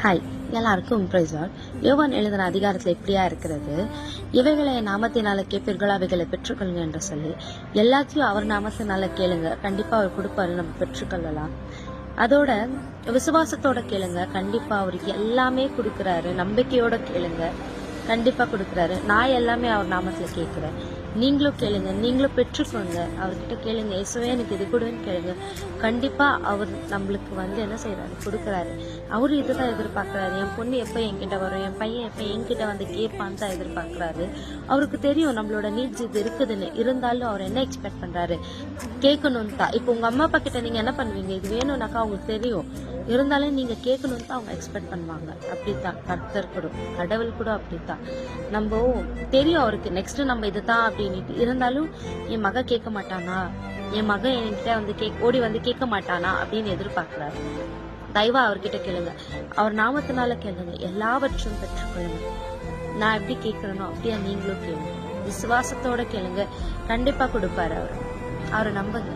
Hi, எல்லாருக்கும் price Lord. யோவான் எழுதின அதிகாரத்தில் இப்படியா இருக்கிறது, இவைகளை நாமத்தினால கேட்பீர்கள், அவைகளை பெற்றுக்கொள்ளுங்க என்று சொல்லி எல்லாத்தையும் அவர் நாமத்தினால கேளுங்க, கண்டிப்பா அவர் கொடுப்பாரு, நம்ம பெற்றுக்கொள்ளலாம். அதோட விசுவாசத்தோட கேளுங்க, கண்டிப்பா அவர் எல்லாமே கொடுக்கறாரு. நம்பிக்கையோட கேளுங்க, கண்டிப்பா கொடுக்கறாரு. நான் எல்லாமே அவர் நாமத்துல கேட்கிறேன், நீங்களும் கேளுங்க, நீங்களும் பெற்றுக்கோங்க. அவர்கிட்ட கேளுங்க, இயேசுவே எனக்கு இது கொடுன்னு கேளுங்க. கண்டிப்பா அவர் நம்மளுக்கு என்ன செய்யறாரு, கொடுக்கறாரு. அவரு இதுதான் எதிர்பார்க்கறாரு. என் பொண்ணு எப்ப என்கிட்ட வரும், என் பையன் எப்ப என்கிட்ட கேட்பான்னு தான் எதிர்பார்க்கறாரு. அவருக்கு தெரியும் நம்மளோட நீட்ஸ் இது இருக்குதுன்னு. இருந்தாலும் அவர் என்ன எக்ஸ்பெக்ட் பண்றாரு, கேட்கணும்னு தான். இப்போ உங்க அம்மா அப்பா கிட்ட நீங்க என்ன பண்ணுவீங்க, இது வேணும்னாக்கா அவங்களுக்கு தெரியும். இருந்தாலும் நீங்க கேட்கணும்னு தான் அவங்க எக்ஸ்பெக்ட் பண்ணுவாங்க. அப்படித்தான் கர்த்தர் கூட, கடவுள் கூட அப்படித்தான். நம்ம தெரியும் அவருக்கு நெக்ஸ்ட் நம்ம இதுதான் அப்படின்னு. இருந்தாலும் என் மக கேட்க மாட்டானா, என் மகன் என்கிட்ட ஓடி கேட்க மாட்டானா அப்படின்னு எதிர்பார்க்கிறாரு. தயவா அவர்கிட்ட கேளுங்க, அவர் நாமத்தினால கேளுங்க, எல்லாவற்றும் பெற்றுக்கொள்ளுங்க. நான் எப்படி கேட்கிறேனோ அப்படியா நீங்களும் கேளுங்க, விசுவாசத்தோட கேளுங்க, கண்டிப்பா கொடுப்பாரு. அவரை நம்புங்க.